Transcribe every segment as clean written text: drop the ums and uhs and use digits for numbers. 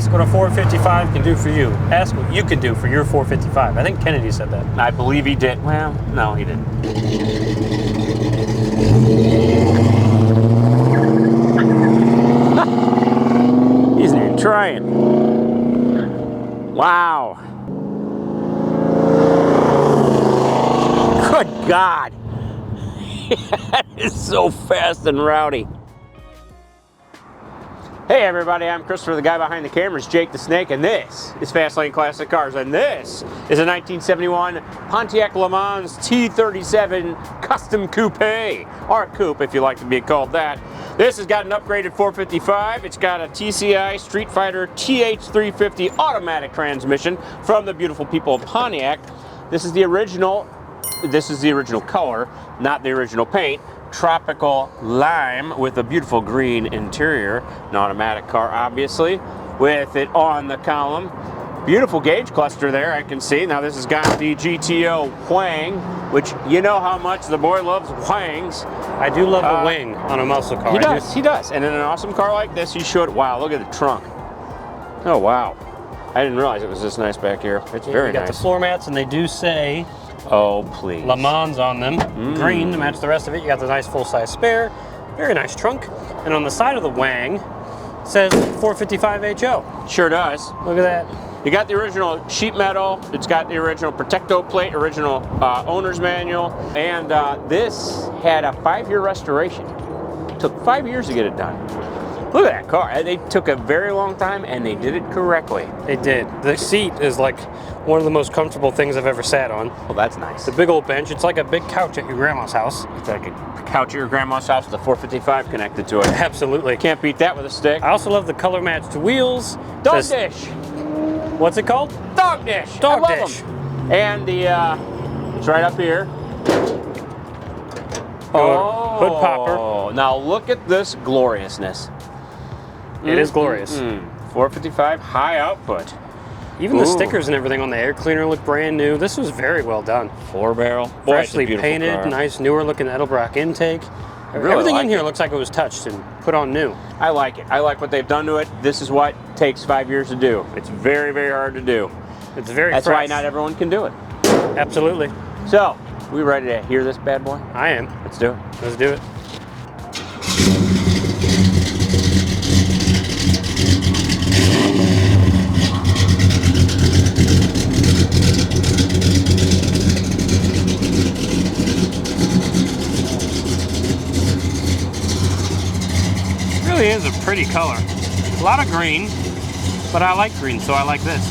Ask what a 455 can do for you. Ask what you can do for your 455. I think Kennedy said that. I believe he did. Well, no, he didn't. He's not even trying. Wow. Good God. That is so fast and rowdy. Hey everybody, I'm Christopher, the guy behind the cameras, Jake the Snake, and this is Fast Lane Classic Cars, and this is a 1971 Pontiac LeMans T-37 Custom Coupe, or Coupe if you like to be called that. This has got an upgraded 455. It's got a TCI Street Fighter TH350 automatic transmission from the beautiful people of Pontiac. This is the original color, not the original paint. Tropical lime with a beautiful green interior. An automatic car, obviously, with it on the column. Beautiful gauge cluster there, I can see. Now this has got the GTO Wang, which you know how much the boy loves Wangs. I do love a wing on a muscle car. He does. And in an awesome car like this, he showed, wow, look at the trunk. Oh, wow. I didn't realize it was this nice back here. It's very nice. You got the floor mats, and they do say oh, please. LeMans on them. Green to match the rest of it. You got the nice full-size spare. Very nice trunk. And on the side of the Wang, it says 455 HO. Sure does. Look at that. You got the original sheet metal. It's got the original Protecto plate, original owner's manual. And this had a 5-year restoration. It took 5 years to get it done. Look at that car. They took a very long time, and they did it correctly. They did. The seat is like one of the most comfortable things I've ever sat on. Well, that's nice. The big old bench. It's like a big couch at your grandma's house. It's like a couch at your grandma's house with a 455 connected to it. Absolutely. Can't beat that with a stick. I also love the color-matched wheels. Dog dish. What's it called? Dog dish. Dog I love dish. them. And the, it's right up here. Oh, hood popper. Now look at this gloriousness. It is glorious. 455 high output. Even the stickers and everything on the air cleaner look brand new. This was very well done. 4-barrel. Freshly painted, car. Nice newer looking Edelbrock intake. Really everything like in here looks like it was touched and put on new. I like it. I like what they've done to it. This is what takes 5 years to do. It's very, very hard to do. It's very That's fresh. why not everyone can do it. Absolutely. So, we ready to hear this bad boy? I am. Let's do it. Let's do it. Really is a pretty color. A lot of green, but I like green, so I like this.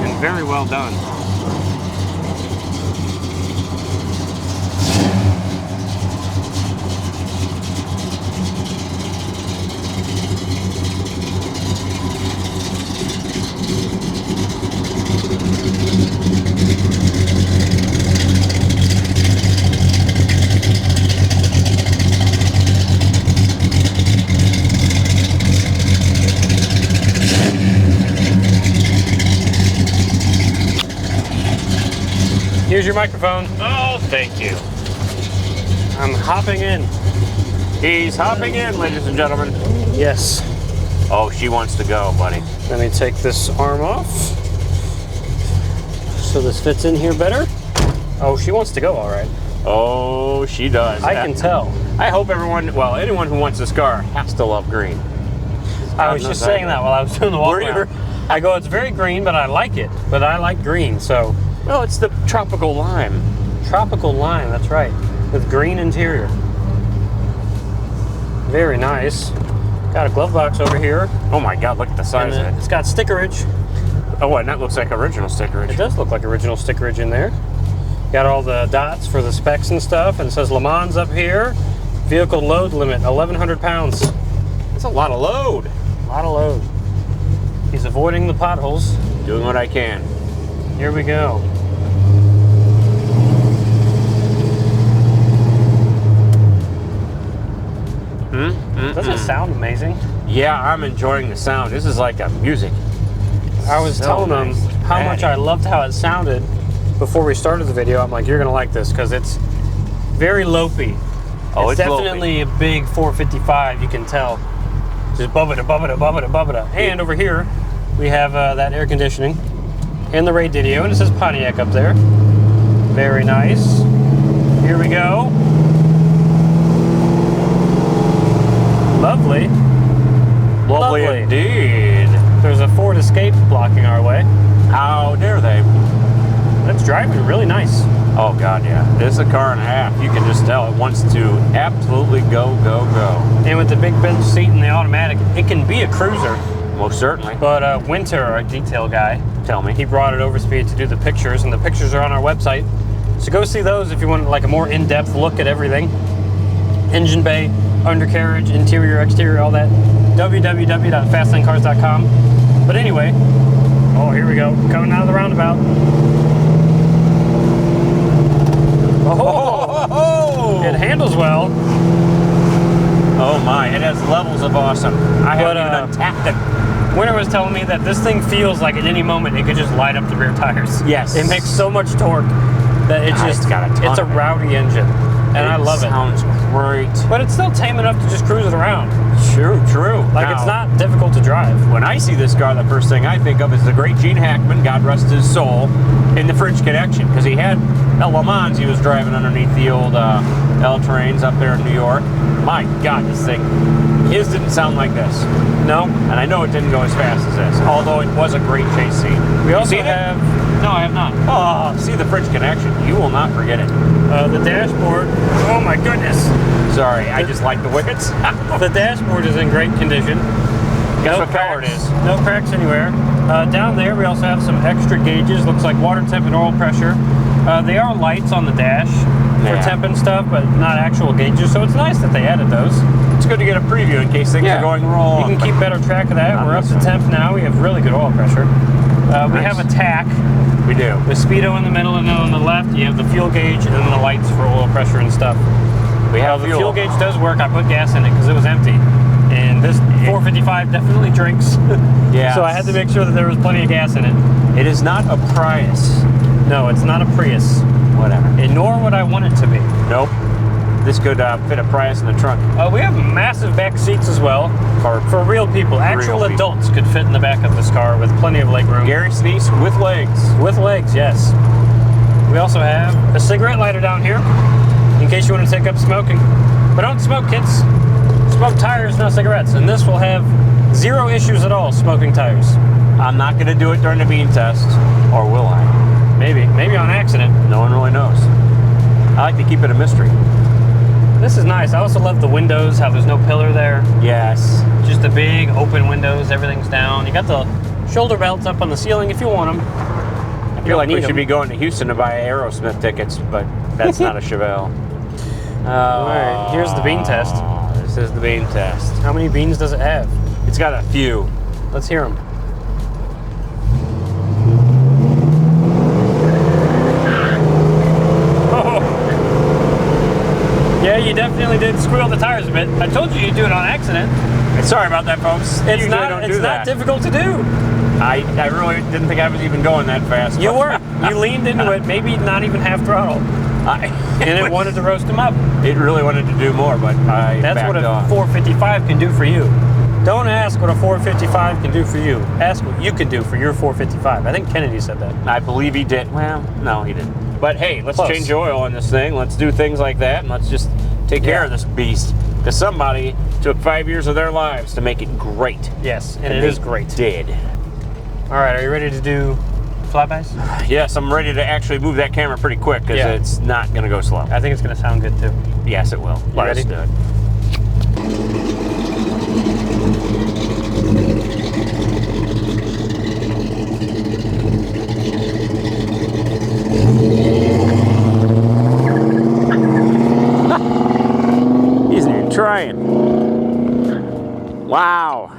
And very well done. Here's your microphone. Oh, thank you. I'm hopping in. He's hopping in, ladies and gentlemen. Yes. Oh, she wants to go, buddy. Let me take this arm off so this fits in here better. Oh, she wants to go all right. Oh, she does. I can tell. I hope everyone, well, anyone who wants this car has to love green. I was just saying that while I was doing the walk around. I go, it's very green, but I like it. But I like green, so. Well, it's the tropical lime. Tropical lime, that's right. With green interior. Very nice. Got a glove box over here. Oh my God, look at the size of it. It's got stickerage. Oh, and that looks like original stickerage. It does look like original stickerage in there. Got all the dots for the specs and stuff, and it says LeMans up here. Vehicle load limit, 1,100 pounds. That's a lot of load. A lot of load. He's avoiding the potholes. Doing what I can. Here we go. Doesn't it sound amazing? Yeah, I'm enjoying the sound. This is like a music. I was telling them how much I loved how it sounded before we started the video. I'm like, you're gonna like this because it's very lopey. Oh, it's definitely lopey. A big 455. You can tell. Just bubba-da, bubba-da, bubba-da, bubba-da. And over here, we have that air conditioning and the radio, and it says Pontiac up there. Very nice. Here we go. Lovely. Lovely indeed. There's a Ford Escape blocking our way. How dare they? That's driving really nice. Oh God, yeah. This is a car and a half. You can just tell it wants to absolutely go, go, go. And with the big bench seat and the automatic, it can be a cruiser. Most certainly. But Winter, our detail guy, Tell me. he brought it over speed to do the pictures, and the pictures are on our website. So go see those if you want like a more in-depth look at everything. Engine bay, undercarriage, interior, exterior, all that. www.fastlanecars.com. But anyway, oh, here we go. Coming out of the roundabout. Oh, it handles well. Oh my, it has levels of awesome. I haven't even untapped it. Winter was telling me that this thing feels like at any moment it could just light up the rear tires. Yes. It makes so much torque that it just, it's a rowdy engine. And I love it. Sounds great. But it's still tame enough to just cruise it around. True. Like, it's not difficult to drive. When I see this car, the first thing I think of is the great Gene Hackman, God rest his soul, in the French Connection. Because he had at Le Mans, he was driving underneath the old L-trains up there in New York. My God, this thing, his didn't sound like this. No. And I know it didn't go as fast as this, although it was a great chase scene. We also have... No, I have not. Oh, see the French Connection. You will not forget it. The dashboard. Oh my goodness. Sorry, I just like the wickets. The dashboard is in great condition. Guess what color it is? No cracks anywhere. Down there we also have some extra gauges. Looks like water temp and oil pressure. They are lights on the dash for temp and stuff, but not actual gauges. So it's nice that they added those. It's good to get a preview in case things are going wrong. You can keep better track of that. We're up to temp now. We have really good oil pressure. We have a tack. We do. The speedo in the middle, and then on the left you have the fuel gauge and then the lights for oil pressure and stuff. We have the fuel gauge does work. I put gas in it because it was empty. And this 455 definitely drinks. Yeah. So I had to make sure that there was plenty of gas in it. It is not a Prius. No, it's not a Prius. Whatever. And nor would I want it to be. Nope. This could fit a Prius in the trunk. We have massive back seats as well for real people. Actual adults could fit in the back of this car with plenty of leg room. Gary Sinise with legs. With legs, yes. We also have a cigarette lighter down here in case you want to take up smoking. But don't smoke, kids. Smoke tires, not cigarettes. And this will have zero issues at all smoking tires. I'm not going to do it during the bean test, or will I? Maybe on accident. No one really knows. I like to keep it a mystery. This is nice. I also love the windows, how there's no pillar there. Yes. Just the big open windows, everything's down. You got the shoulder belts up on the ceiling if you want them. I feel like we should be going to Houston to buy Aerosmith tickets, but that's not a Chevelle. All right, here's the bean test. This is the bean test. How many beans does it have? It's got a few. Let's hear them. Yeah, you definitely did squeal the tires a bit. I told you you'd do it on accident. Sorry about that, folks. It's not difficult to do. I really didn't think I was even going that fast. You were. You leaned into it, maybe not even half throttle. And it wanted to roast them up. It really wanted to do more, but I That's backed what a off. 455 can do for you. Don't ask what a 455 can do for you. Ask what you can do for your 455. I think Kennedy said that. I believe he did. Well, no, he didn't. But hey, let's Close. change oil on this thing. Let's do things like that, and let's just take care of this beast. Because somebody took 5 years of their lives to make it great. Yes, and it is great. Did. All right, are you ready to do flybys? Yes, I'm ready to actually move that camera pretty quick because it's not going to go slow. I think it's going to sound good too. Yes, it will. Let's do it. He's not even trying. Wow.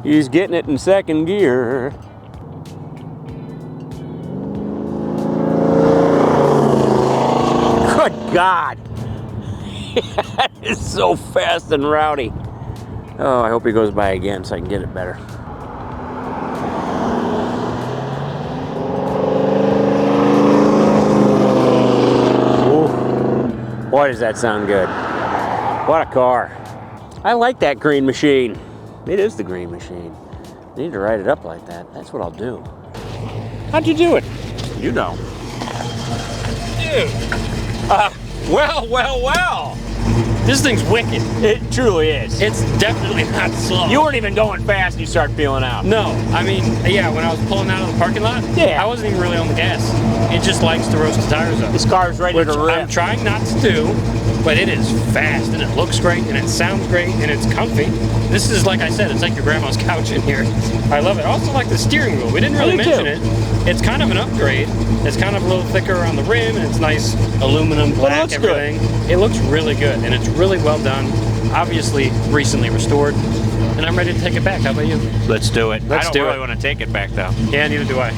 He's getting it in second gear. Good God. That is so fast and rowdy. Oh, I hope he goes by again so I can get it better. Ooh. Boy, does that sound good. What a car. I like that green machine. It is the Green Machine. I need to write it up like that. That's what I'll do. How'd you do it? You know. Dude. Well. This thing's wicked. It truly is. It's definitely not slow. You weren't even going fast and you start feeling out. No, I mean, yeah, when I was pulling out of the parking lot, Yeah. I wasn't even really on the gas. It just likes to roast the tires up. This car's ready Which to rip. I'm trying not to do, but it is fast and it looks great and it sounds great and it's comfy. This is, like I said, it's like your grandma's couch in here. I love it. I also like the steering wheel. We didn't really mention it. It's kind of an upgrade. It's kind of a little thicker on the rim and it's nice aluminum, black, everything. It looks really good and it's really well done. Obviously, recently restored. And I'm ready to take it back. How about you? Let's do it. Let's I don't really want to take it back though. Yeah, neither do I.